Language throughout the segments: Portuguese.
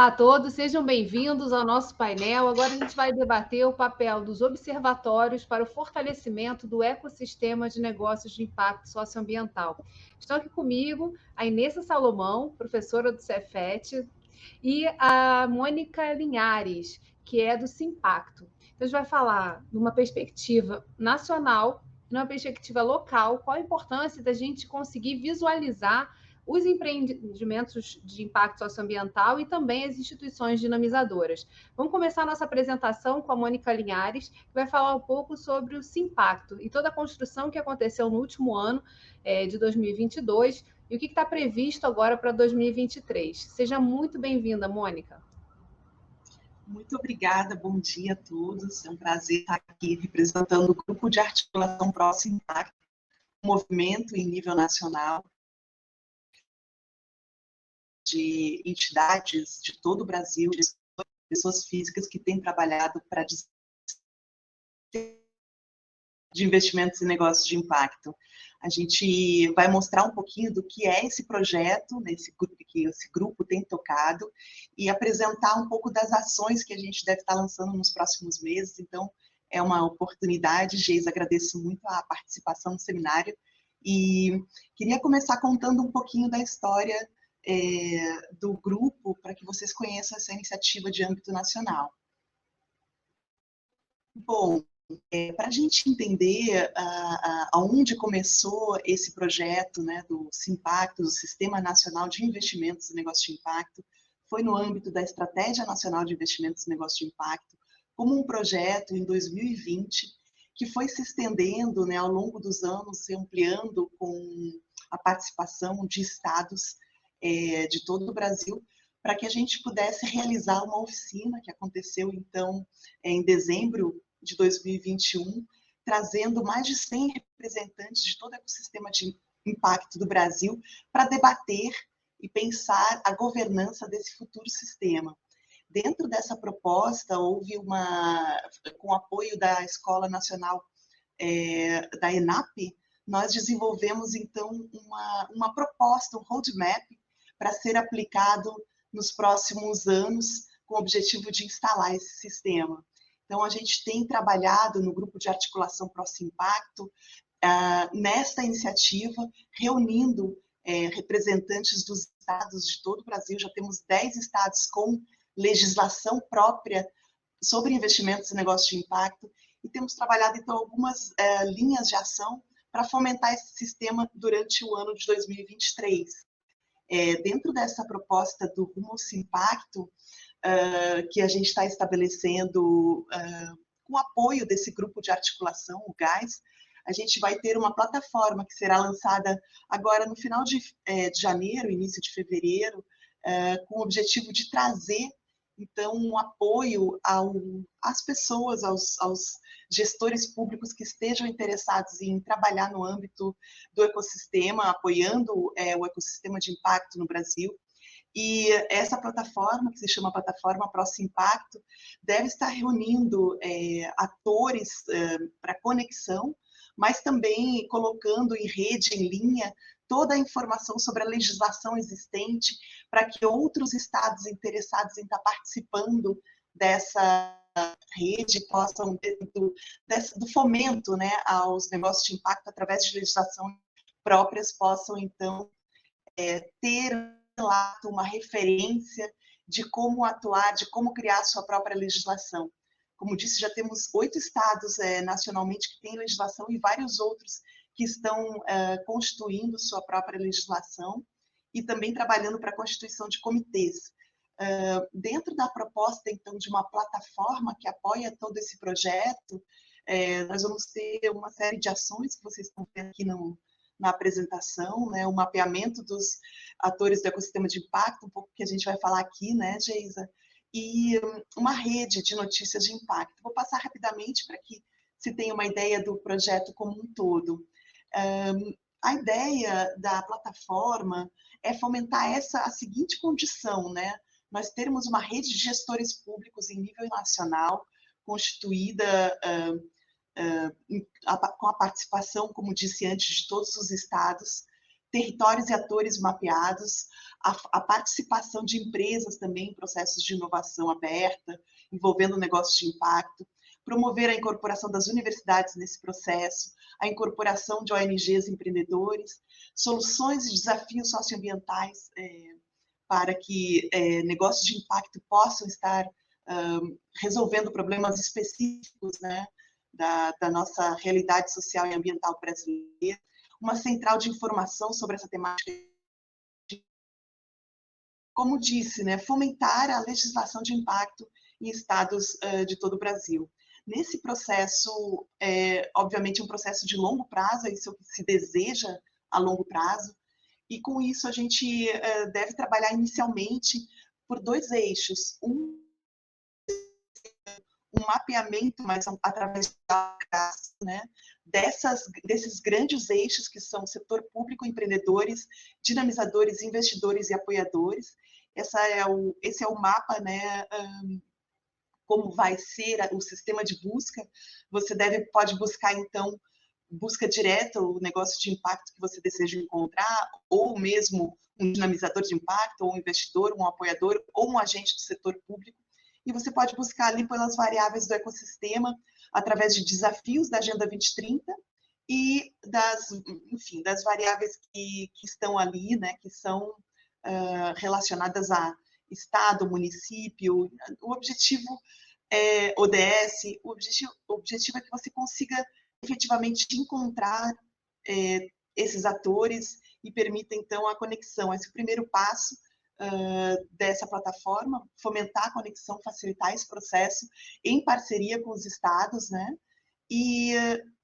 Olá a todos, sejam bem-vindos ao nosso painel. Agora a gente vai debater o papel dos observatórios para o fortalecimento do ecossistema de negócios de impacto socioambiental. Estão aqui comigo a Inessa Salomão, professora do Cefet, e a Mônica Linhares, que é do Simpacto. Então a gente vai falar numa perspectiva nacional, numa perspectiva local, qual a importância da gente conseguir visualizar os empreendimentos de impacto socioambiental e também as instituições dinamizadoras. Vamos começar a nossa apresentação com a Mônica Linhares, que vai falar um pouco sobre o Simpacto e toda a construção que aconteceu no último ano de 2022 e o que está previsto agora para 2023. Seja muito bem-vinda, Mônica. Muito obrigada, bom dia a todos. É um prazer estar aqui representando o Grupo de Articulação Pró-Simpacto, um movimento em nível nacional de entidades de todo o Brasil, de pessoas físicas que têm trabalhado para de investimentos e negócios de impacto. A gente vai mostrar um pouquinho do que é esse projeto, que esse grupo tem tocado, e apresentar um pouco das ações que a gente deve estar lançando nos próximos meses. Então, é uma oportunidade. Geis, agradeço muito a participação no seminário, e queria começar contando um pouquinho da história do grupo, para que vocês conheçam essa iniciativa de âmbito nacional. Bom, para a gente entender aonde começou esse projeto, né, do Simpacto, do Sistema Nacional de Investimentos e Negócios de Impacto, foi no âmbito da Estratégia Nacional de Investimentos e Negócios de Impacto, como um projeto em 2020, que foi se estendendo, né, ao longo dos anos, se ampliando com a participação de estados de todo o Brasil, para que a gente pudesse realizar uma oficina que aconteceu, então, em dezembro de 2021, trazendo mais de 100 representantes de todo o ecossistema de impacto do Brasil para debater e pensar a governança desse futuro sistema. Dentro dessa proposta, houve com apoio da Escola Nacional da ENAP, nós desenvolvemos, então, uma proposta, um roadmap, para ser aplicado nos próximos anos, com o objetivo de instalar esse sistema. Então, a gente tem trabalhado no Grupo de Articulação Pró-Simpacto nesta iniciativa, reunindo representantes dos estados de todo o Brasil. Já temos 10 estados com legislação própria sobre investimentos e negócios de impacto, e temos trabalhado, então, algumas linhas de ação para fomentar esse sistema durante o ano de 2023. Dentro dessa proposta do Rumo ao Simpacto, que a gente está estabelecendo com o apoio desse grupo de articulação, o GAS, a gente vai ter uma plataforma que será lançada agora no final de janeiro, início de fevereiro, com o objetivo de trazer, então, um apoio às pessoas, aos gestores públicos que estejam interessados em trabalhar no âmbito do ecossistema, apoiando o ecossistema de impacto no Brasil. E essa plataforma, que se chama Plataforma Pró-Simpacto, deve estar reunindo atores para conexão, mas também colocando em rede, em linha, toda a informação sobre a legislação existente, para que outros estados interessados em estar participando dessa rede possam, do fomento, né, aos negócios de impacto através de legislação próprias, possam, então, ter uma referência de como atuar, de como criar a sua própria legislação. Como disse, já temos 8 estados nacionalmente que têm legislação e vários outros que estão constituindo sua própria legislação e também trabalhando para a constituição de comitês. Dentro da proposta, então, de uma plataforma que apoia todo esse projeto, nós vamos ter uma série de ações que vocês estão vendo aqui na apresentação, né, o mapeamento dos atores do ecossistema de impacto, um pouco que a gente vai falar aqui, né, Geisa, e uma rede de notícias de impacto. Vou passar rapidamente para que se tenha uma ideia do projeto como um todo. A ideia da plataforma é fomentar a seguinte condição, né? Nós termos uma rede de gestores públicos em nível nacional, constituída com a participação, como disse antes, de todos os estados, territórios e atores mapeados, a participação de empresas também em processos de inovação aberta, envolvendo negócios de impacto, promover a incorporação das universidades nesse processo, a incorporação de ONGs empreendedores, soluções e desafios socioambientais para que negócios de impacto possam estar resolvendo problemas específicos, né, da nossa realidade social e ambiental brasileira, uma central de informação sobre essa temática. Como disse, né, fomentar a legislação de impacto em estados de todo o Brasil. Nesse processo, obviamente, um processo de longo prazo, isso é o que se deseja a longo prazo, e com isso a gente deve trabalhar inicialmente por dois eixos. Um mapeamento, mas através de né, desses grandes eixos que são setor público, empreendedores, dinamizadores, investidores e apoiadores. Esse é o mapa, né, como vai ser o sistema de busca. Você pode buscar, então, busca direta, o negócio de impacto que você deseja encontrar, ou mesmo um dinamizador de impacto, ou um investidor, um apoiador, ou um agente do setor público. E você pode buscar ali pelas variáveis do ecossistema, através de desafios da Agenda 2030 e das variáveis que estão ali, né, que são relacionadas a Estado, município. O objetivo é ODS, o objetivo é que você consiga efetivamente encontrar esses atores e permita, então, a conexão. Esse é o primeiro passo dessa plataforma, fomentar a conexão, facilitar esse processo em parceria com os estados, né? E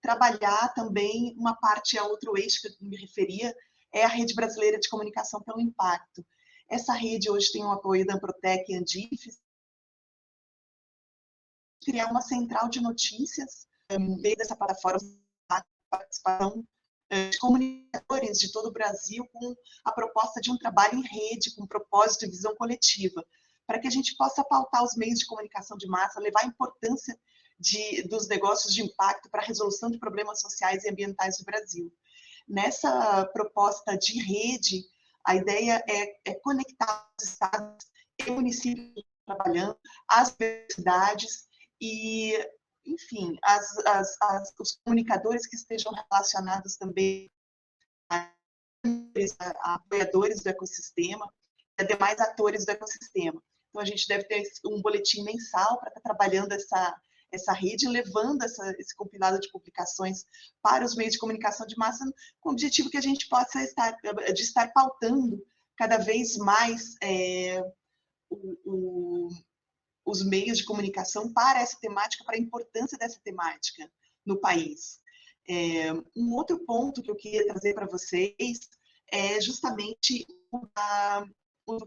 trabalhar também uma parte, a outro eixo que eu me referia, é a Rede Brasileira de Comunicação pelo Impacto. Essa rede hoje tem o apoio da Amprotec e Andifes, criar uma central de notícias no meio dessa plataforma, participação de comunicadores de todo o Brasil com a proposta de um trabalho em rede, com propósito e visão coletiva, para que a gente possa pautar os meios de comunicação de massa, levar a importância dos negócios de impacto para a resolução de problemas sociais e ambientais do Brasil. Nessa proposta de rede, a ideia é conectar os estados e municípios trabalhando, as universidades e, enfim, os comunicadores que estejam relacionados também a apoiadores do ecossistema e a demais atores do ecossistema. Então, a gente deve ter um boletim mensal para estar trabalhando essa rede, levando esse compilado de publicações para os meios de comunicação de massa, com o objetivo que a gente possa estar pautando cada vez mais os meios de comunicação para essa temática, para a importância dessa temática no país. Um outro ponto que eu queria trazer para vocês é justamente o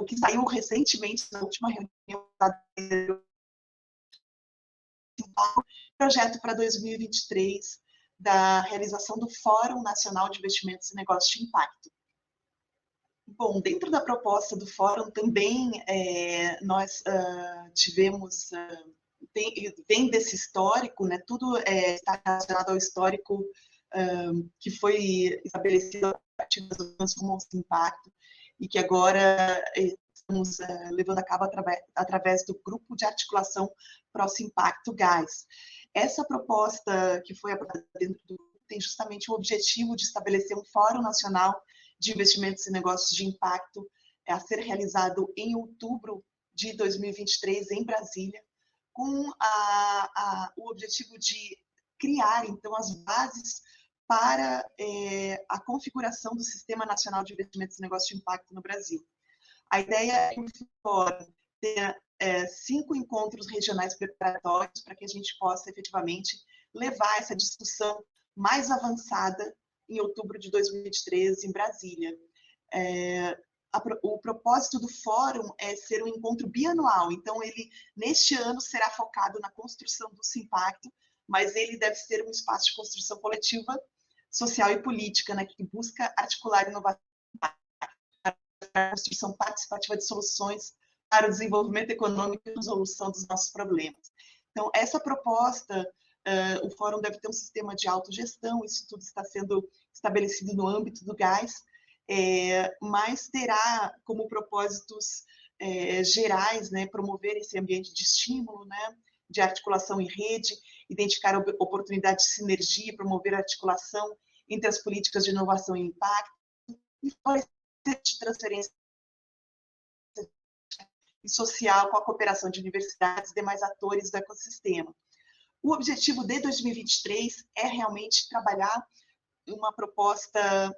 que saiu recentemente na última reunião da projeto para 2023 da realização do Fórum Nacional de Investimentos e Negócios de Impacto. Bom, dentro da proposta do Fórum também nós tivemos, vem desse histórico, né, tudo está relacionado ao histórico que foi estabelecido a partir das ações como o impacto e que agora estamos levando a cabo através do Grupo de Articulação Pró-Impacto GÁS. Essa proposta que foi aprovada dentro do grupo tem justamente o objetivo de estabelecer um Fórum Nacional de Investimentos e Negócios de Impacto a ser realizado em outubro de 2023 em Brasília, com o objetivo de criar, então, as bases para a configuração do Sistema Nacional de Investimentos e Negócios de Impacto no Brasil. A ideia é que o fórum tenha 5 encontros regionais preparatórios para que a gente possa efetivamente levar essa discussão mais avançada em outubro de 2023 em Brasília. O propósito do fórum é ser um encontro bianual, então ele neste ano será focado na construção do Simpacto, mas ele deve ser um espaço de construção coletiva, social e política, né, que busca articular inovação para a construção participativa de soluções para o desenvolvimento econômico e a resolução dos nossos problemas. Então, essa proposta O fórum deve ter um sistema de autogestão, isso tudo está sendo estabelecido no âmbito do GAIS, mas terá como propósitos gerais, né, promover esse ambiente de estímulo, né, de articulação em rede, identificar oportunidades de sinergia, promover a articulação entre as políticas de inovação e impacto, e de transferência social com a cooperação de universidades e demais atores do ecossistema. O objetivo de 2023 é realmente trabalhar uma proposta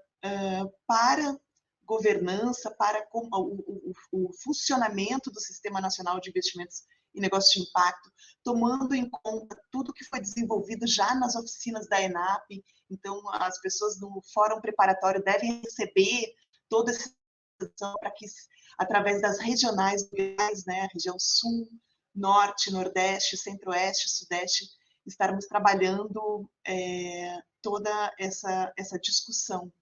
para governança, para o funcionamento do Sistema Nacional de Investimentos e Negócios de Impacto, tomando em conta tudo que foi desenvolvido já nas oficinas da ENAP. Então, as pessoas do Fórum Preparatório devem receber toda essa informação para que, através das regionais, né, região Sul, Norte, Nordeste, Centro-Oeste, Sudeste, estarmos trabalhando toda essa discussão.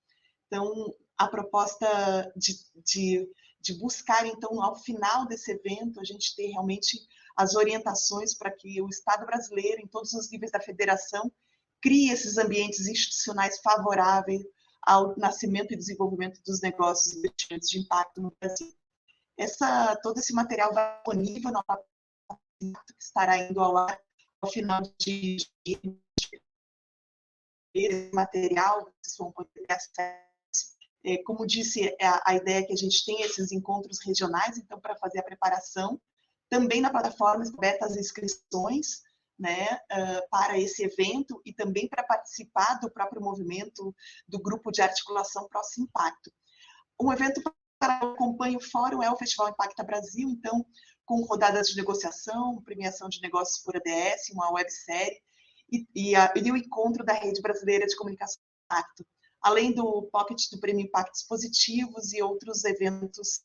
Então, a proposta de buscar, então, ao final desse evento, a gente ter realmente as orientações para que o Estado brasileiro, em todos os níveis da federação, crie esses ambientes institucionais favoráveis ao nascimento e desenvolvimento dos negócios e investimentos de impacto no Brasil. Todo esse material vai disponível no que estará indo ao ar ao final de esse material, vocês vão poder ter acesso. Como disse, a ideia é que a gente tenha esses encontros regionais, então, para fazer a preparação. Também na plataforma está aberta as inscrições, né, para esse evento e também para participar do próprio movimento do grupo de articulação Próximo Impacto. Um evento para que acompanhe o fórum é o Festival Impacta Brasil, então, com rodadas de negociação, premiação de negócios por ADS, uma websérie, e o encontro da Rede Brasileira de Comunicação de Impacto, além do Pocket do Prêmio Impactos Positivos e outros eventos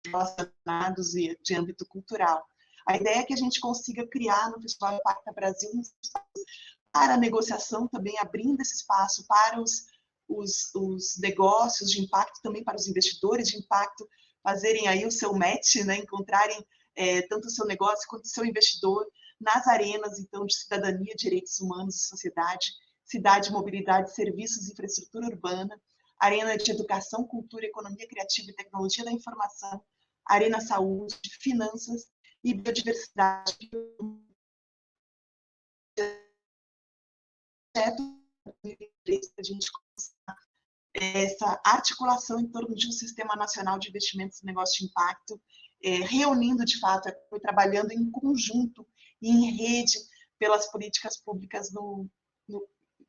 relacionados de âmbito cultural. A ideia é que a gente consiga criar no Festival Impacta Brasil um espaço para a negociação, também abrindo esse espaço para os negócios de impacto, também para os investidores de impacto, fazerem aí o seu match, né, encontrarem tanto o seu negócio quanto o seu investidor nas arenas, então, de cidadania, direitos humanos e sociedade, cidade, mobilidade, serviços e infraestrutura urbana, arena de educação, cultura, economia criativa e tecnologia da informação, arena saúde, finanças e biodiversidade. A gente essa articulação em torno de um sistema nacional de investimentos e negócios de impacto, reunindo, de fato, trabalhando em conjunto e em rede pelas políticas públicas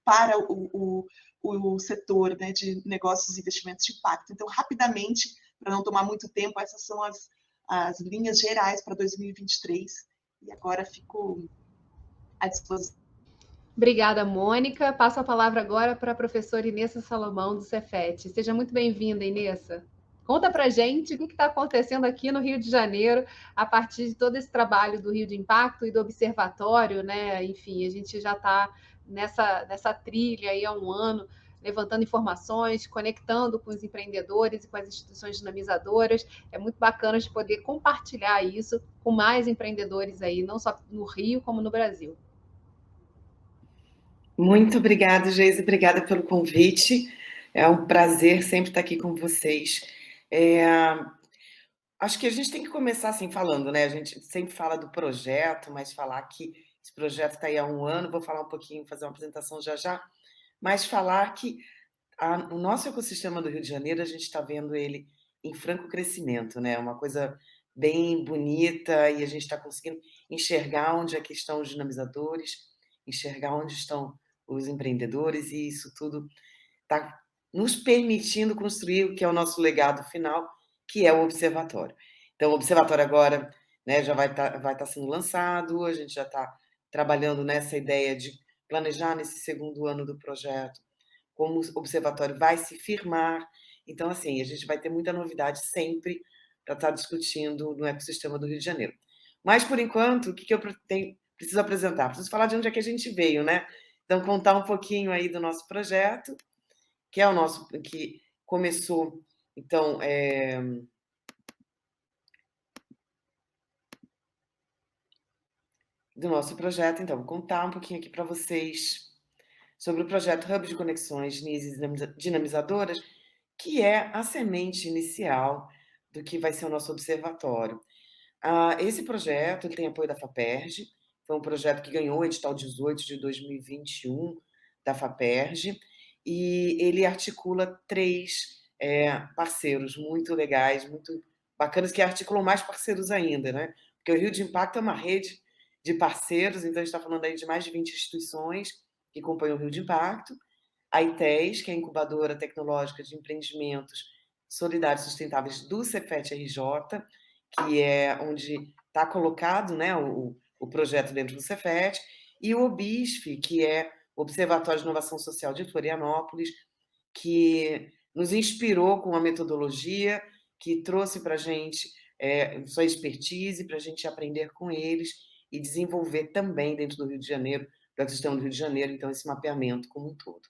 para o setor, né, de negócios e investimentos de impacto. Então, rapidamente, para não tomar muito tempo, essas são as linhas gerais para 2023, e agora fico à disposição. Obrigada, Mônica. Passo a palavra agora para a professora Inessa Salomão, do Cefet. Seja muito bem-vinda, Inessa. Conta para a gente o que está acontecendo aqui no Rio de Janeiro a partir de todo esse trabalho do Rio de Impacto e do Observatório, né? Enfim, a gente já está nessa trilha aí há um ano, levantando informações, conectando com os empreendedores e com as instituições dinamizadoras. É muito bacana de poder compartilhar isso com mais empreendedores aí, não só no Rio, como no Brasil. Muito obrigada, Geise, obrigada pelo convite. É um prazer sempre estar aqui com vocês. Acho que a gente tem que começar assim falando, né? A gente sempre fala do projeto, mas falar que esse projeto está aí há um ano, vou falar um pouquinho, fazer uma apresentação já já, mas falar que o nosso ecossistema do Rio de Janeiro, a gente está vendo ele em franco crescimento, né? Uma coisa bem bonita e a gente está conseguindo enxergar onde é que estão os dinamizadores, enxergar onde estão os empreendedores, e isso tudo está nos permitindo construir o que é o nosso legado final, que é o Observatório. Então, o Observatório agora, né, já vai estar sendo lançado, a gente já está trabalhando nessa ideia de planejar nesse segundo ano do projeto como o Observatório vai se firmar. Então, assim, a gente vai ter muita novidade sempre para estar discutindo no ecossistema do Rio de Janeiro. Mas, por enquanto, o que eu preciso apresentar? Preciso falar de onde é que a gente veio, né? Então, contar um pouquinho aí do nosso projeto, que é o nosso, que começou, então, do nosso projeto, então, vou contar um pouquinho aqui para vocês sobre o projeto Hub de Conexões NIS e Dinamizadoras, que é a semente inicial do que vai ser o nosso observatório. Esse projeto ele tem apoio da FAPERJ, foi um projeto que ganhou o edital 18 de 2021 da FAPERJ, e ele articula três parceiros muito legais, muito bacanas, que articulam mais parceiros ainda, né? Porque o Rio de Impacto é uma rede de parceiros, então a gente está falando aí de mais de 20 instituições que compõem o Rio de Impacto, a ITES, que é a Incubadora Tecnológica de Empreendimentos Solidários e Sustentáveis do Cefet-RJ, que é onde está colocado, né, o projeto dentro do Cefet, e o OBISF, que é o Observatório de Inovação Social de Florianópolis, que nos inspirou com a metodologia, que trouxe para a gente sua expertise, para a gente aprender com eles e desenvolver também dentro do Rio de Janeiro, do ecossistema do Rio de Janeiro, então, esse mapeamento como um todo.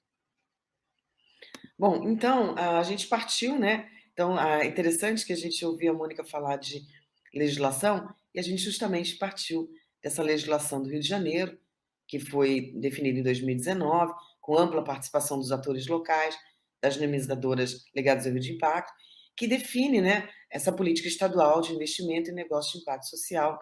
Bom, então, a gente partiu, né? Então, é interessante que a gente ouvia a Mônica falar de legislação, e a gente justamente partiu dessa legislação do Rio de Janeiro, que foi definida em 2019, com ampla participação dos atores locais, das dinamizadoras ligadas ao Rio de Impacto, que define, né, essa política estadual de investimento em negócio de impacto social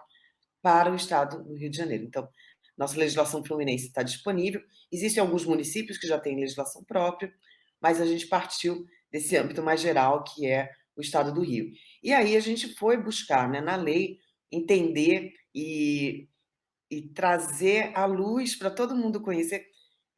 para o estado do Rio de Janeiro. Então, nossa legislação fluminense está disponível. Existem alguns municípios que já têm legislação própria, mas a gente partiu desse âmbito mais geral, que é o estado do Rio. E aí a gente foi buscar, né, na lei, entender e trazer à luz para todo mundo conhecer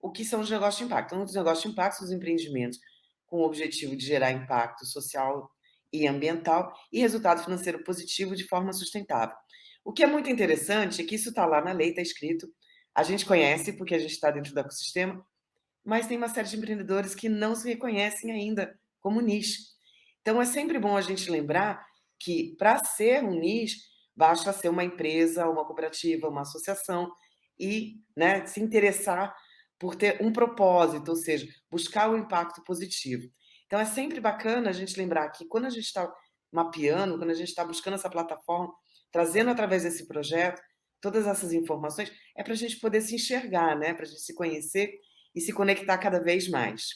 o que são os negócios de impacto. Então, os negócios de impacto são os empreendimentos com o objetivo de gerar impacto social e ambiental e resultado financeiro positivo de forma sustentável. O que é muito interessante é que isso está lá na lei, está escrito, a gente conhece porque a gente está dentro do ecossistema, mas tem uma série de empreendedores que não se reconhecem ainda como nicho. Então, é sempre bom a gente lembrar que, para ser um nicho, basta ser uma empresa, uma cooperativa, uma associação e, né, se interessar por ter um propósito, ou seja, buscar o impacto positivo. Então, é sempre bacana a gente lembrar que, quando a gente está mapeando, quando a gente está buscando essa plataforma, trazendo através desse projeto todas essas informações, é para a gente poder se enxergar, né, para a gente se conhecer e se conectar cada vez mais.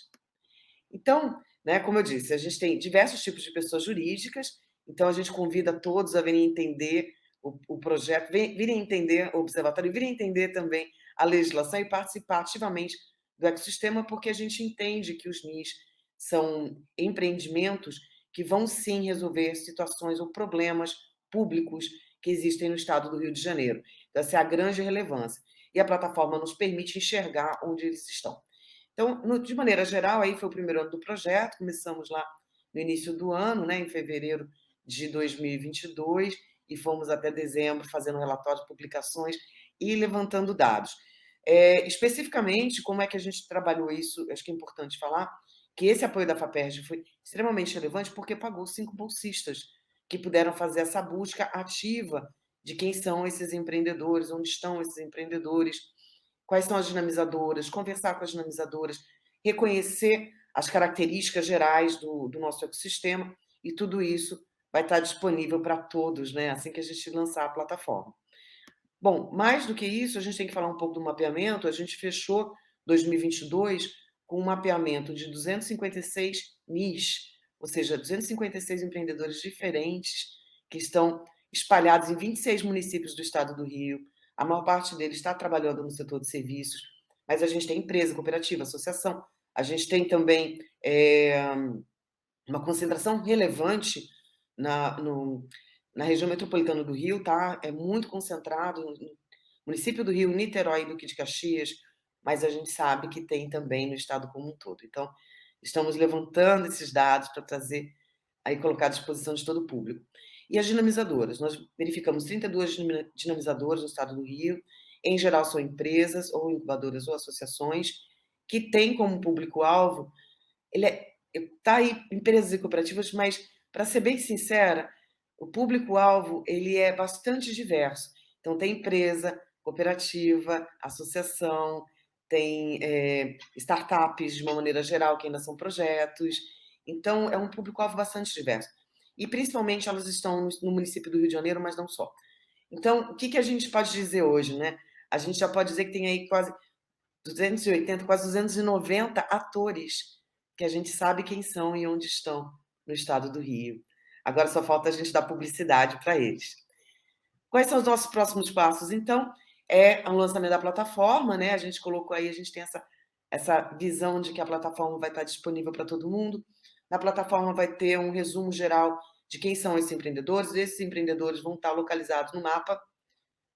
Então, né, como eu disse, a gente tem diversos tipos de pessoas jurídicas, então a gente convida todos a virem entender o projeto, virem entender o observatório, virem entender também a legislação e participar ativamente do ecossistema, porque a gente entende que os NIS são empreendimentos que vão sim resolver situações ou problemas públicos que existem no estado do Rio de Janeiro. Então, essa é a grande relevância. E a plataforma nos permite enxergar onde eles estão. Então, de maneira geral, aí foi o primeiro ano do projeto, começamos lá no início do ano, né, em fevereiro de 2022, e fomos até dezembro fazendo relatórios, publicações e levantando dados. Especificamente, como é que a gente trabalhou isso, acho que é importante falar, que esse apoio da FAPERJ foi extremamente relevante porque pagou 5 bolsistas que puderam fazer essa busca ativa de quem são esses empreendedores, onde estão esses empreendedores, quais são as dinamizadoras, conversar com as dinamizadoras, reconhecer as características gerais do nosso ecossistema, e tudo isso vai estar disponível para todos, né, assim que a gente lançar a plataforma. Bom, mais do que isso, a gente tem que falar um pouco do mapeamento. A gente fechou 2022 com um mapeamento de 256 NIS, ou seja, 256 empreendedores diferentes que estão espalhados em 26 municípios do estado do Rio. A maior parte deles está trabalhando no setor de serviços, mas a gente tem empresa, cooperativa, associação. A gente tem também uma concentração relevante na região metropolitana do Rio, tá? É muito concentrado no município do Rio, Niterói e Duque de Caxias, mas a gente sabe que tem também no estado como um todo. Então, estamos levantando esses dados para trazer, aí colocar à disposição de todo o público. E as dinamizadoras, nós verificamos 32 dinamizadoras no estado do Rio, em geral são empresas ou incubadoras ou associações que têm como público-alvo, tá aí empresas e cooperativas, mas, para ser bem sincera, o público-alvo ele é bastante diverso. Então, tem empresa, cooperativa, associação, tem startups de uma maneira geral, que ainda são projetos. Então, é um público-alvo bastante diverso. E, principalmente, elas estão no município do Rio de Janeiro, mas não só. Então, o que a gente pode dizer hoje, né? A gente já pode dizer que tem aí quase 280, quase 290 atores que a gente sabe quem são e onde estão no estado do Rio. Agora só falta a gente dar publicidade para eles. Quais são os nossos próximos passos? Então, é o lançamento da plataforma, né? A gente colocou aí, a gente tem essa visão de que a plataforma vai estar disponível para todo mundo. Na plataforma vai ter um resumo geral de quem são esses empreendedores. Esses empreendedores vão estar localizados no mapa,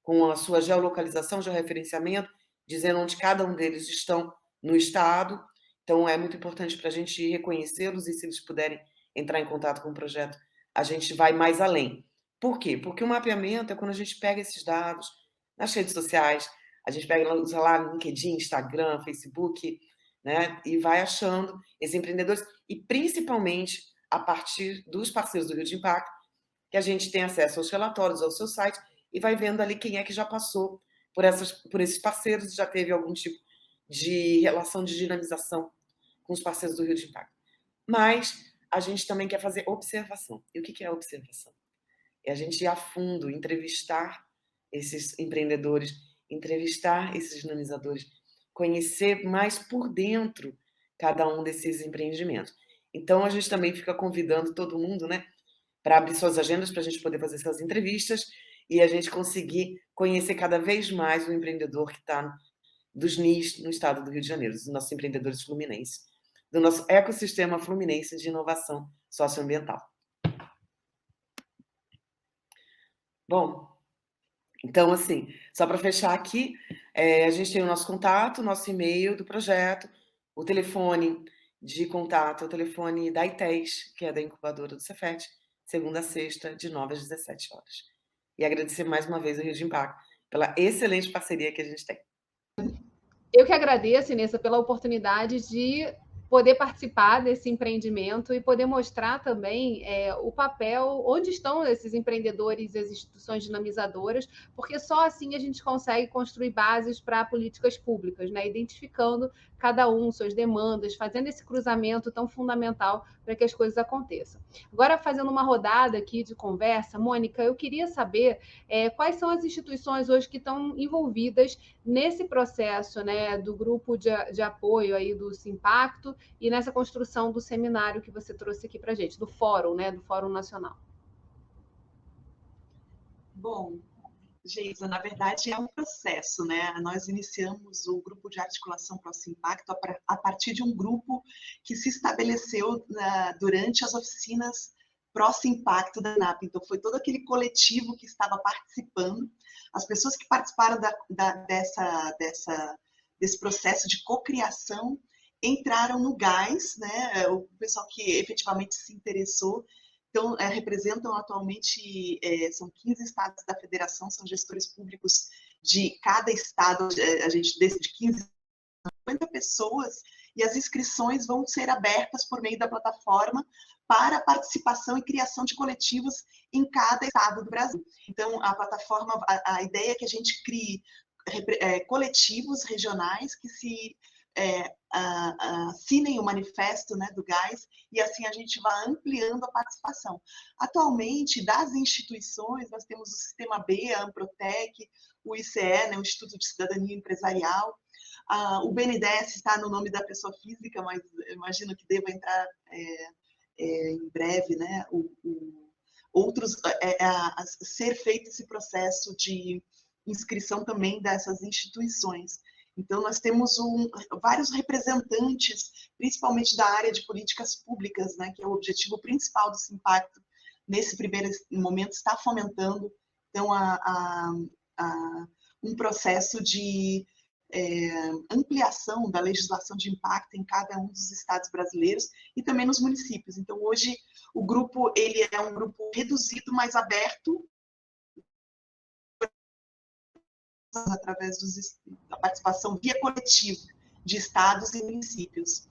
com a sua geolocalização, georreferenciamento, dizendo onde cada um deles estão no estado. Então, é muito importante para a gente reconhecê-los e, se eles puderem entrar em contato com o projeto, a gente vai mais além. Por quê? Porque o mapeamento é quando a gente pega esses dados nas redes sociais, a gente pega, usa lá no LinkedIn, Instagram, Facebook, né, e vai achando esses empreendedores, e principalmente a partir dos parceiros do Rio de Impacto, que a gente tem acesso aos relatórios, ao seu site, e vai vendo ali quem é que já passou por esses parceiros e já teve algum tipo de relação de dinamização com os parceiros do Rio de Impacto. Mas a gente também quer fazer observação. E o que é observação? É a gente ir a fundo, entrevistar esses empreendedores, entrevistar esses dinamizadores, conhecer mais por dentro cada um desses empreendimentos. Então, a gente também fica convidando todo mundo, né, para abrir suas agendas, para a gente poder fazer essas entrevistas e a gente conseguir conhecer cada vez mais o empreendedor que está dos NIS no estado do Rio de Janeiro, dos nossos empreendedores fluminenses, do nosso ecossistema fluminense de inovação socioambiental. Bom, então, assim, só para fechar aqui, a gente tem o nosso contato, o nosso e-mail do projeto, o telefone de contato, o telefone da ITES, que é da incubadora do Cefet, segunda a sexta, de 9 às 17 horas. E agradecer mais uma vez ao Rio de Impacto pela excelente parceria que a gente tem. Eu que agradeço, Inessa, pela oportunidade de poder participar desse empreendimento e poder mostrar também o papel, onde estão esses empreendedores e as instituições dinamizadoras, porque só assim a gente consegue construir bases para políticas públicas, né? Identificando cada um, suas demandas, fazendo esse cruzamento tão fundamental para que as coisas aconteçam. Agora, fazendo uma rodada aqui de conversa, Mônica, eu queria saber quais são as instituições hoje que estão envolvidas nesse processo, né, do grupo de apoio aí do Simpacto e nessa construção do seminário que você trouxe aqui para a gente, do Fórum, né, do Fórum Nacional. Bom, Geisa, na verdade é um processo, né? Nós iniciamos o grupo de articulação Pró-Simpacto a partir de um grupo que se estabeleceu durante as oficinas Pró-Simpacto da ANAP. Então, foi todo aquele coletivo que estava participando, as pessoas que participaram desse processo de cocriação entraram no GÁS, né? O pessoal que efetivamente se interessou. Então, representam atualmente, são 15 estados da federação, são gestores públicos de cada estado, a gente de 15 a 50 pessoas, e as inscrições vão ser abertas por meio da plataforma para participação e criação de coletivos em cada estado do Brasil. Então, a plataforma, a ideia é que a gente crie coletivos regionais que se assinem o manifesto, né, do GÁS, e assim a gente vai ampliando a participação. Atualmente, das instituições, nós temos o Sistema B, a Amprotec, o ICE, né, o Instituto de Cidadania Empresarial, o BNDES está no nome da pessoa física, mas eu imagino que deva entrar em breve, né, outros, ser feito esse processo de inscrição também dessas instituições. Então, nós temos vários representantes, principalmente da área de políticas públicas, né, que é o objetivo principal do Simpacto, nesse primeiro momento, está fomentando então, um processo de ampliação da legislação de impacto em cada um dos estados brasileiros e também nos municípios. Então, hoje, o grupo ele é um grupo reduzido, mas aberto, através da participação via coletivo de estados e municípios.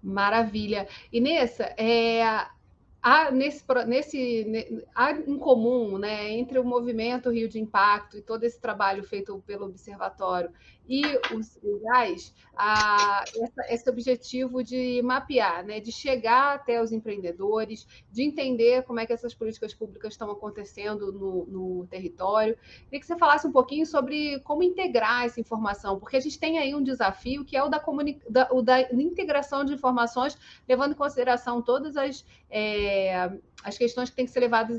Maravilha. Inessa, há em comum, né, entre o movimento Rio de Impacto e todo esse trabalho feito pelo Observatório e os GAs, esse objetivo de mapear, né, de chegar até os empreendedores, de entender como é que essas políticas públicas estão acontecendo no território. Queria que você falasse um pouquinho sobre como integrar essa informação, porque a gente tem aí um desafio que é o da integração de informações, levando em consideração todas as questões que têm que ser levadas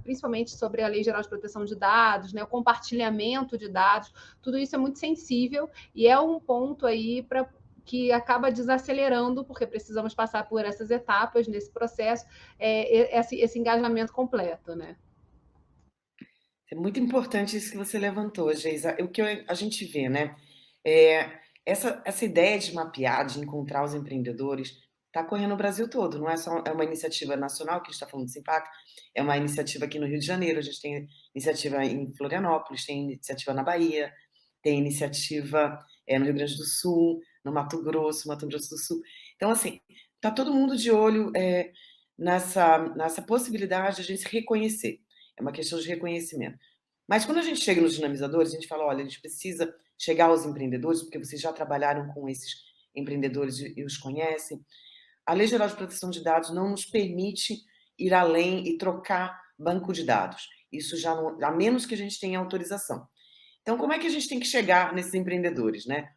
principalmente sobre a Lei Geral de Proteção de Dados, né, o compartilhamento de dados, tudo isso é muito sensível e é um ponto aí que acaba desacelerando, porque precisamos passar por essas etapas nesse processo, esse engajamento completo, né? É muito importante isso que você levantou, Geisa. O que a gente vê, né? Essa ideia de mapear, de encontrar os empreendedores, está correndo no Brasil todo. Não é só uma iniciativa nacional que a gente está falando desse impacto, é uma iniciativa aqui no Rio de Janeiro, a gente tem iniciativa em Florianópolis, tem iniciativa na Bahia, tem iniciativa no Rio Grande do Sul, no Mato Grosso do Sul. Então, assim, está todo mundo de olho nessa possibilidade de a gente se reconhecer. É uma questão de reconhecimento. Mas quando a gente chega nos dinamizadores, a gente fala, olha, a gente precisa chegar aos empreendedores, porque vocês já trabalharam com esses empreendedores e os conhecem. A Lei Geral de Proteção de Dados não nos permite ir além e trocar banco de dados. Isso já não, a menos que a gente tenha autorização. Então, como é que a gente tem que chegar nesses empreendedores, né?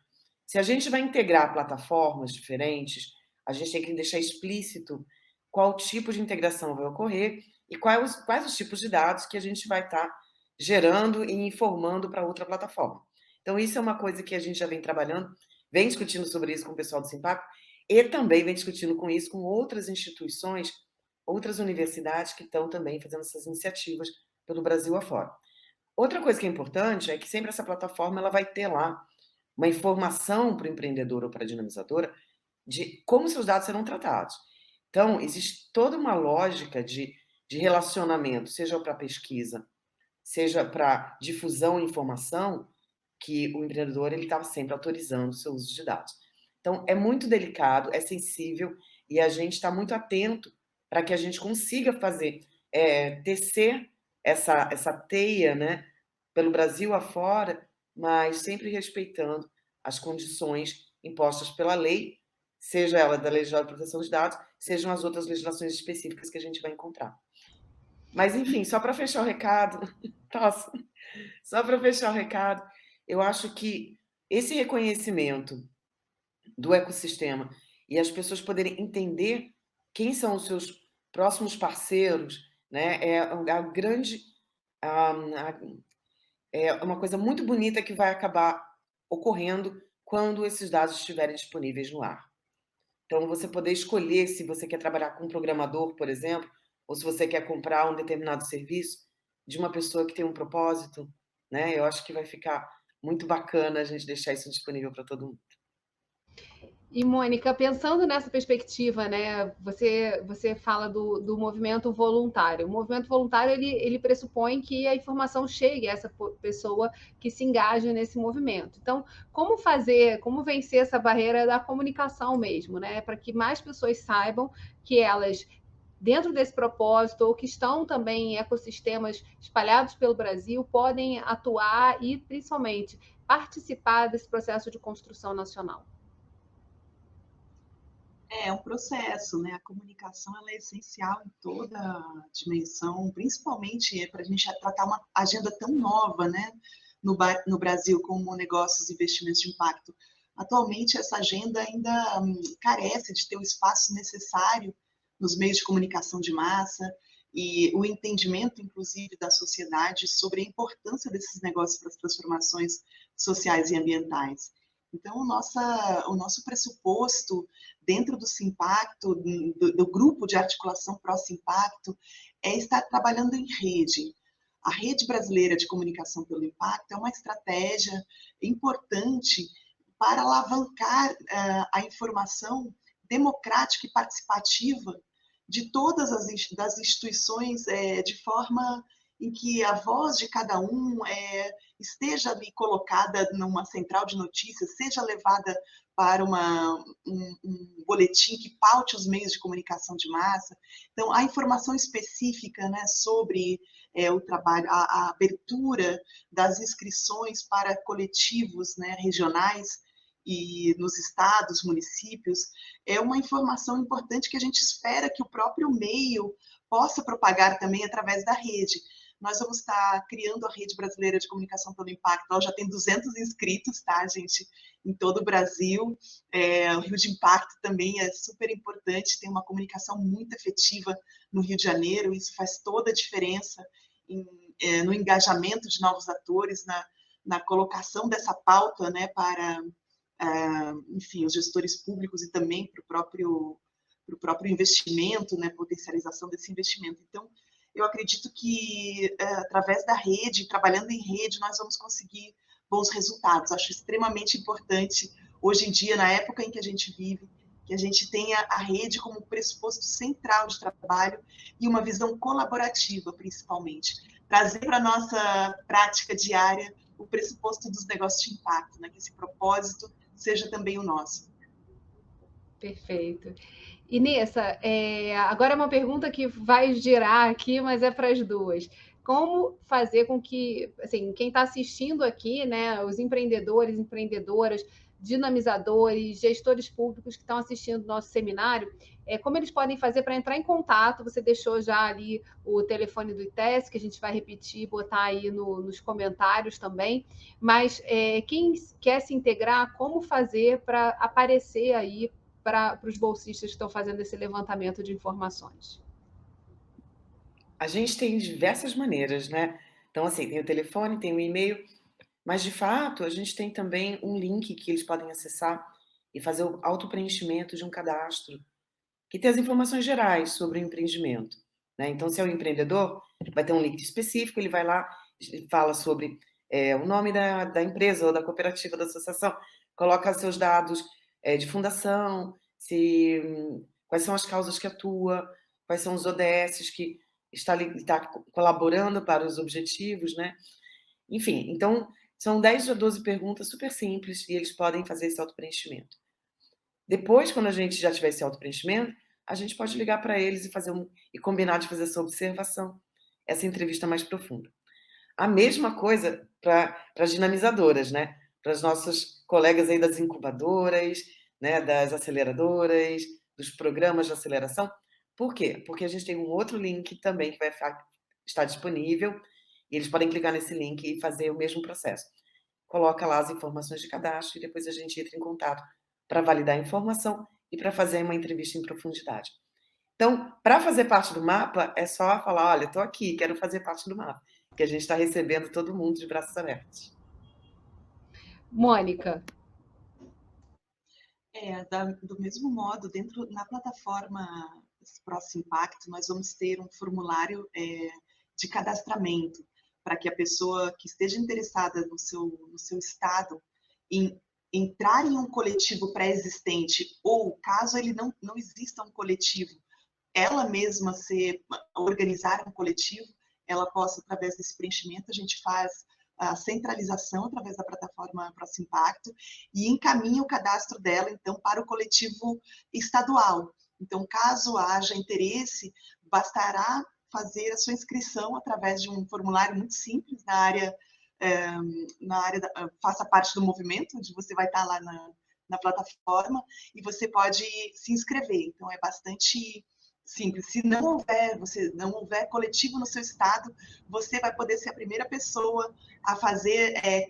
Se a gente vai integrar plataformas diferentes, a gente tem que deixar explícito qual tipo de integração vai ocorrer e quais os tipos de dados que a gente vai estar gerando e informando para outra plataforma. Então, isso é uma coisa que a gente já vem trabalhando, vem discutindo sobre isso com o pessoal do Simpacto e também vem discutindo com isso com outras instituições, outras universidades que estão também fazendo essas iniciativas pelo Brasil afora. Outra coisa que é importante é que sempre essa plataforma ela vai ter lá uma informação para o empreendedor ou para a dinamizadora de como seus dados serão tratados. Então, existe toda uma lógica de relacionamento, seja para pesquisa, seja para difusão e informação, que o empreendedor ele está sempre autorizando o seu uso de dados. Então, é muito delicado, é sensível, e a gente está muito atento para que a gente consiga fazer, tecer essa teia, né, pelo Brasil afora, mas sempre respeitando as condições impostas pela lei, seja ela da Lei Geral de Proteção de Dados, sejam as outras legislações específicas que a gente vai encontrar. Mas, enfim, só para fechar o recado, só para fechar o recado, eu acho que esse reconhecimento do ecossistema e as pessoas poderem entender quem são os seus próximos parceiros, né, é uma coisa muito bonita que vai acabar ocorrendo quando esses dados estiverem disponíveis no ar. Então, você poder escolher se você quer trabalhar com um programador, por exemplo, ou se você quer comprar um determinado serviço de uma pessoa que tem um propósito, né? Eu acho que vai ficar muito bacana a gente deixar isso disponível para todo mundo. E, Mônica, pensando nessa perspectiva, né, você fala do movimento voluntário. O movimento voluntário, ele pressupõe que a informação chegue a essa pessoa que se engaja nesse movimento. Então, como vencer essa barreira da comunicação mesmo, né, para que mais pessoas saibam que elas, dentro desse propósito, ou que estão também em ecossistemas espalhados pelo Brasil, podem atuar e, principalmente, participar desse processo de construção nacional. É um processo, né? A comunicação ela é essencial em toda a dimensão, principalmente para a gente tratar uma agenda tão nova, né? No Brasil, como negócios e investimentos de impacto. Atualmente, essa agenda ainda carece de ter o espaço necessário nos meios de comunicação de massa e o entendimento, inclusive, da sociedade sobre a importância desses negócios para as transformações sociais e ambientais. Então, o nosso pressuposto dentro do Simpacto, do grupo de articulação pró-Simpacto, é estar trabalhando em rede. A Rede Brasileira de Comunicação pelo Impacto é uma estratégia importante para alavancar a informação democrática e participativa de todas as instituições de forma em que a voz de cada um esteja ali colocada numa central de notícias, seja levada para um boletim que paute os meios de comunicação de massa. Então, a informação específica, né, sobre o trabalho, a abertura das inscrições para coletivos, né, regionais e nos estados, municípios, é uma informação importante que a gente espera que o próprio meio possa propagar também através da rede. Nós vamos estar criando a Rede Brasileira de Comunicação pelo Impacto. Ela já tem 200 inscritos, tá, gente, em todo o Brasil. O Rio de Impacto também é super importante, tem uma comunicação muito efetiva no Rio de Janeiro, isso faz toda a diferença no engajamento de novos atores, na colocação dessa pauta, né, para, enfim, os gestores públicos e também para o próprio investimento, né, potencialização desse investimento. Então, eu acredito que, através da rede, trabalhando em rede, nós vamos conseguir bons resultados. Acho extremamente importante, hoje em dia, na época em que a gente vive, que a gente tenha a rede como pressuposto central de trabalho e uma visão colaborativa, principalmente. Trazer para a nossa prática diária o pressuposto dos negócios de impacto, né? Que esse propósito seja também o nosso. Perfeito. Inessa, agora é uma pergunta que vai girar aqui, mas é para as duas. Como fazer com que, assim, quem está assistindo aqui, né, os empreendedores, empreendedoras, dinamizadores, gestores públicos que estão assistindo o nosso seminário, como eles podem fazer para entrar em contato? Você deixou já ali o telefone do ITES, que a gente vai repetir, botar aí nos comentários também, mas quem quer se integrar, como fazer para aparecer aí para os bolsistas que estão fazendo esse levantamento de informações? A gente tem diversas maneiras, né? Então, assim, tem o telefone, tem o e-mail, mas, de fato, a gente tem também um link que eles podem acessar e fazer o autopreenchimento de um cadastro, que tem as informações gerais sobre o empreendimento, né? Então, se é um empreendedor, vai ter um link específico, ele vai lá, fala sobre o nome da empresa ou da cooperativa, da associação, coloca seus dados de fundação, quais são as causas que atua, quais são os ODSs que está colaborando para os objetivos, né? Enfim, então, são 10 ou 12 perguntas super simples e eles podem fazer esse autopreenchimento. Depois, quando a gente já tiver esse autopreenchimento, a gente pode ligar para eles e combinar de fazer essa observação, essa entrevista mais profunda. A mesma coisa para as dinamizadoras, né? Para as nossas colegas aí das incubadoras, né? Das aceleradoras, dos programas de aceleração. Por quê? Porque a gente tem um outro link também que vai estar disponível e eles podem clicar nesse link e fazer o mesmo processo. Coloca lá as informações de cadastro e depois a gente entra em contato para validar a informação e para fazer uma entrevista em profundidade. Então, para fazer parte do mapa, é só falar, olha, estou aqui, quero fazer parte do mapa, que a gente está recebendo todo mundo de braços abertos. Mônica. Do mesmo modo, na plataforma Próximo Impacto, nós vamos ter um formulário de cadastramento para que a pessoa que esteja interessada no seu estado em entrar em um coletivo pré-existente ou, caso ele não exista um coletivo, ela mesma organizar um coletivo, ela possa, através desse preenchimento, a gente faz a centralização através da plataforma Próximo Impacto e encaminha o cadastro dela, então, para o coletivo estadual. Então, caso haja interesse, bastará fazer a sua inscrição através de um formulário muito simples na área faça parte do movimento, onde você vai estar lá na plataforma e você pode se inscrever. Então, é bastante simples. Se não houver coletivo no seu estado, você vai poder ser a primeira pessoa a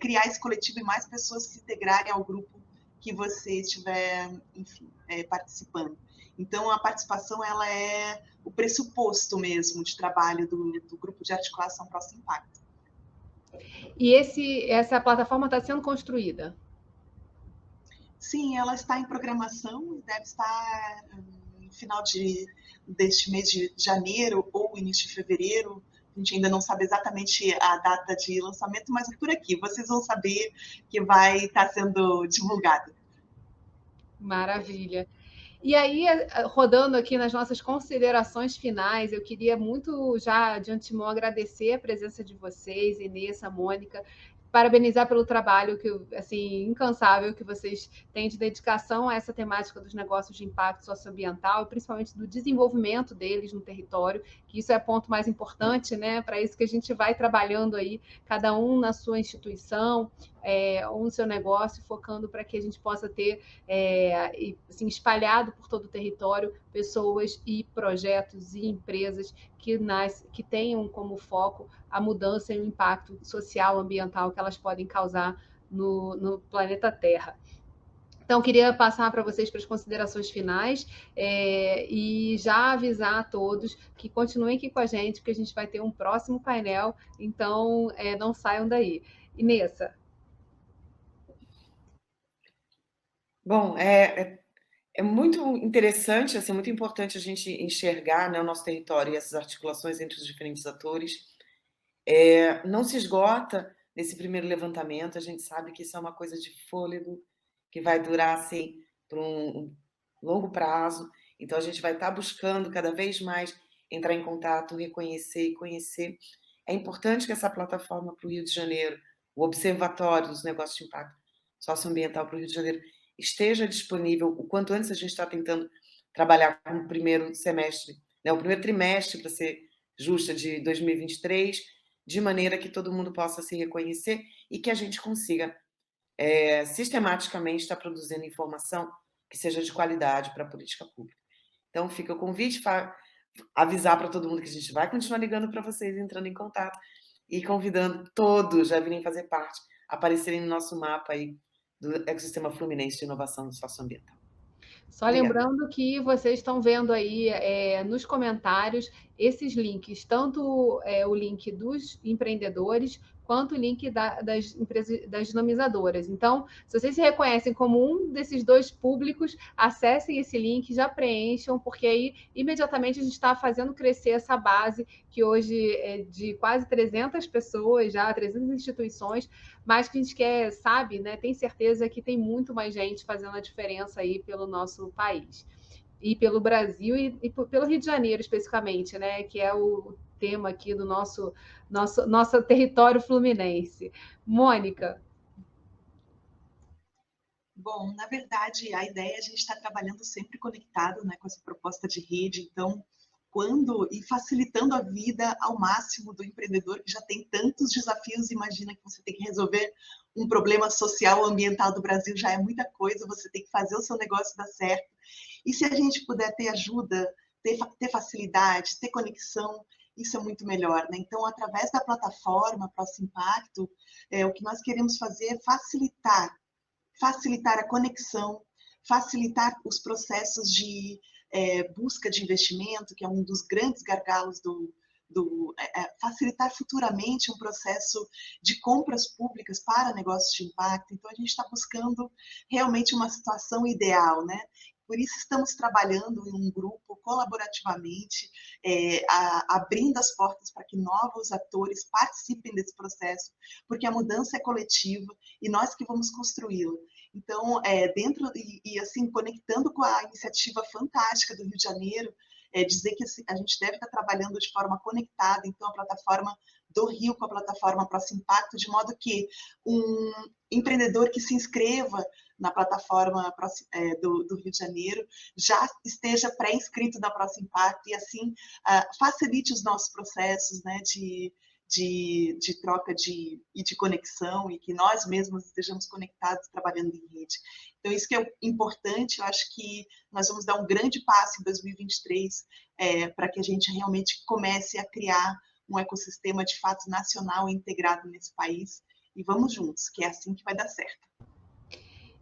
criar esse coletivo e mais pessoas se integrarem ao grupo que você estiver, enfim, participando. Então, a participação ela é o pressuposto mesmo de trabalho do grupo de articulação Próximo Impacto. E essa plataforma está sendo construída? Sim, ela está em programação e deve estar no final deste mês de janeiro ou início de fevereiro. A gente ainda não sabe exatamente a data de lançamento, mas é por aqui. Vocês vão saber que vai estar sendo divulgado. Maravilha. E aí, rodando aqui nas nossas considerações finais, eu queria muito já de antemão agradecer a presença de vocês, Inês, Mônica, parabenizar pelo trabalho que, assim, incansável que vocês têm de dedicação a essa temática dos negócios de impacto socioambiental, e principalmente do desenvolvimento deles no território, que isso é o ponto mais importante, né? Para isso que a gente vai trabalhando aí, cada um na sua instituição, ou no seu negócio, focando para que a gente possa ter assim, espalhado por todo o território pessoas e projetos e empresas que tenham como foco a mudança e o impacto social, ambiental que elas podem causar no planeta Terra. Então, queria passar para vocês para as considerações finais e já avisar a todos que continuem aqui com a gente, porque a gente vai ter um próximo painel, então não saiam daí. Inessa. Bom, é muito interessante, assim, muito importante a gente enxergar, né, o nosso território e essas articulações entre os diferentes atores. Não se esgota nesse primeiro levantamento, a gente sabe que isso é uma coisa de fôlego, que vai durar assim, por um longo prazo. Então, a gente vai estar buscando cada vez mais entrar em contato, reconhecer e conhecer. É importante que essa plataforma para o Rio de Janeiro, o Observatório dos Negócios de Impacto Socioambiental para o Rio de Janeiro, esteja disponível o quanto antes. A gente está tentando trabalhar com o primeiro semestre, né, o primeiro trimestre, para ser justa, de 2023, de maneira que todo mundo possa se reconhecer e que a gente consiga sistematicamente estar produzindo informação que seja de qualidade para a política pública. Então, fica o convite para avisar para todo mundo que a gente vai continuar ligando para vocês, entrando em contato e convidando todos a virem fazer parte, aparecerem no nosso mapa aí do ecossistema fluminense de inovação socioambiental. Só lembrando que vocês estão vendo aí nos comentários esses links, tanto o link dos empreendedores quanto o link das empresas, das dinamizadoras. Então, se vocês se reconhecem como um desses dois públicos, acessem esse link, já preencham, porque aí imediatamente a gente está fazendo crescer essa base que hoje é de quase 300 pessoas, já 300 instituições, mas que a gente quer, sabe, né? Tem certeza que tem muito mais gente fazendo a diferença aí pelo nosso país. E pelo Brasil e pelo Rio de Janeiro, especificamente, né? Que é o tema aqui do nosso território fluminense. Mônica. Bom, na verdade, a ideia é a gente estar trabalhando sempre conectado, né, com essa proposta de rede. Então, e facilitando a vida ao máximo do empreendedor que já tem tantos desafios. Imagina que você tem que resolver um problema social, ambiental do Brasil, já é muita coisa, você tem que fazer o seu negócio dar certo. E se a gente puder ter ajuda, ter facilidade, ter conexão, isso é muito melhor, né? Então, através da plataforma Próximo Impacto, o que nós queremos fazer é facilitar a conexão, facilitar os processos de busca de investimento, que é um dos grandes gargalos facilitar futuramente um processo de compras públicas para negócios de impacto. Então, a gente está buscando realmente uma situação ideal, né? Por isso, estamos trabalhando em um grupo colaborativamente, abrindo as portas para que novos atores participem desse processo, porque a mudança é coletiva e nós que vamos construí-la. Então, assim, conectando com a iniciativa fantástica do Rio de Janeiro, dizer que a gente deve estar trabalhando de forma conectada, então a plataforma do Rio com a plataforma Próximo Impacto, de modo que um empreendedor que se inscreva na plataforma do Rio de Janeiro já esteja pré-inscrito na Próximo Impacto e assim facilite os nossos processos, né, de troca e de conexão, e que nós mesmos estejamos conectados trabalhando em rede. Então, isso que é importante. Eu acho que nós vamos dar um grande passo em 2023 para que a gente realmente comece a criar um ecossistema de fato nacional e integrado nesse país, e vamos juntos, que é assim que vai dar certo.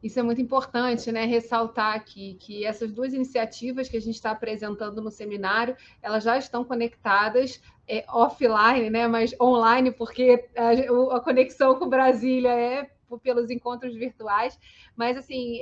Isso é muito importante, né? Ressaltar aqui que essas duas iniciativas que a gente está apresentando no seminário, elas já estão conectadas offline, né? Mas online, porque a conexão com Brasília é pelos encontros virtuais. Mas, assim,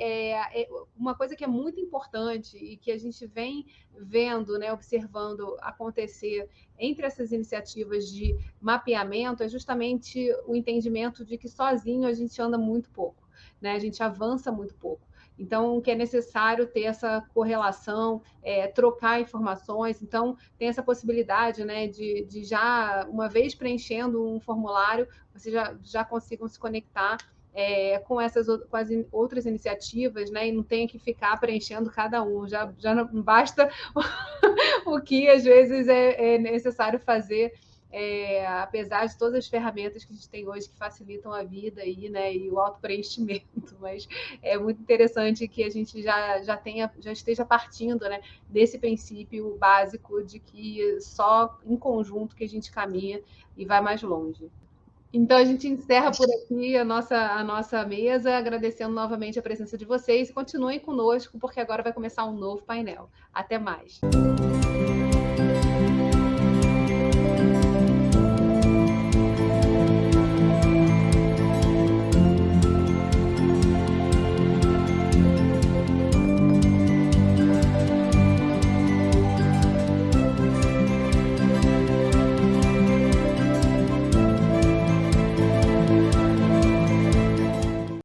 uma coisa que é muito importante e que a gente vem vendo, né, observando acontecer entre essas iniciativas de mapeamento é justamente o entendimento de que sozinho a gente anda muito pouco. Né? A gente avança muito pouco. Então, que é necessário ter essa correlação, trocar informações. Então, tem essa possibilidade, né, de já, uma vez preenchendo um formulário, vocês já consigam se conectar com com as outras iniciativas, né, e não tem que ficar preenchendo cada um. Já não basta o que, às vezes, é necessário fazer, apesar de todas as ferramentas que a gente tem hoje que facilitam a vida aí, né, e o autopreenchimento, mas é muito interessante que a gente já esteja partindo, né, desse princípio básico de que só em conjunto que a gente caminha e vai mais longe. Então, a gente encerra por aqui a nossa mesa, agradecendo novamente a presença de vocês, e continuem conosco, porque agora vai começar um novo painel. Até mais!